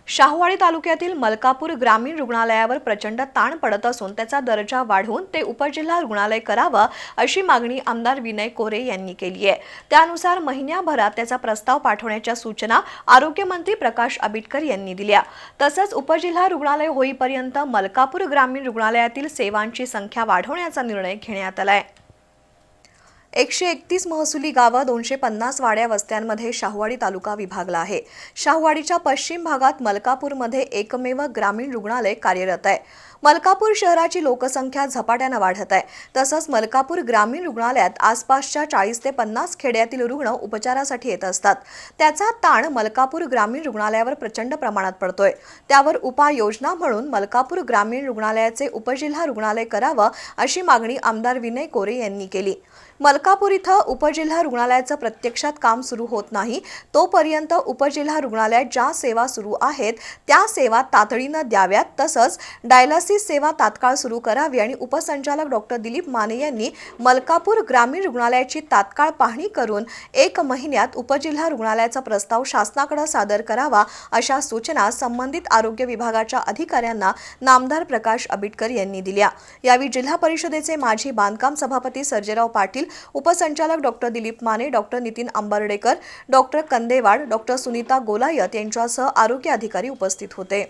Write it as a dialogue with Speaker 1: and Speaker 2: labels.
Speaker 1: शाहूवाडी तालुक्यातील मलकापूर ग्रामीण रुग्णालयावर प्रचंड ताण पडत असून त्याचा दर्जा वाढवून ते उपजिल्हा रुग्णालय करावं अशी मागणी आमदार विनय कोरे यांनी केली आहे। त्यानुसार महिन्याभरात त्याचा प्रस्ताव पाठवण्याच्या सूचना आरोग्यमंत्री प्रकाश आबिटकर यांनी दिल्या। तसंच उपजिल्हा रुग्णालय होईपर्यंत मलकापूर ग्रामीण रुग्णालयातील सेवांची संख्या वाढवण्याचा निर्णय घेण्यात आलाय। 131 महसुली गावं 250 वाड्या वस्त्यांमध्ये शाहूवाडी तालुका विभागला आहे। शाहूवाडीच्या पश्चिम भागात मलकापूरमध्ये एकमेव ग्रामीण रुग्णालय कार्यरत आहे। मलकापूर शहराची लोकसंख्या झपाट्याने वाढत आहे। तसंच मलकापूर ग्रामीण रुग्णालयात आसपासच्या 40 ते 50 खेड्यातील रुग्ण उपचारासाठी येत असतात। त्याचा ताण मलकापूर ग्रामीण रुग्णालयावर प्रचंड प्रमाणात पडतोय। त्यावर उपाययोजना म्हणून मलकापूर ग्रामीण रुग्णालयाचे उपजिल्हा रुग्णालय करावं अशी मागणी आमदार विनय कोरे यांनी केली। मलकापूर इथं उपजिल्हा रुग्णालयाचं प्रत्यक्षात काम सुरू होत नाही तोपर्यंत उपजिल्हा रुग्णालयात ज्या सेवा सुरू आहेत त्या सेवा तातडीनं द्याव्यात। तसंच डायलिसिस सेवा तात्काळ सुरू करावी आणि उपसंचालक डॉक्टर दिलीप माने यांनी मलकापूर ग्रामीण रुग्णालयाची तात्काळ पाहणी करून 1 महिन्यात उपजिल्हा रुग्णालयाचा प्रस्ताव शासनाकडे सादर करावा अशा सूचना संबंधित आरोग्य विभागाच्या अधिकाऱ्यांना नामदार प्रकाश आबिटकर यांनी दिल्या। यावेळी जिल्हा परिषदेचे माजी बांधकाम सभापती सर्जेराव पाटील, उपसंचालक doctor Dilip Mane, doctor Nitin Ambardekar, doctor Kandewad, doctor Sunita Golayat यांच्यासह आरोग्य अधिकारी उपस्थित होते।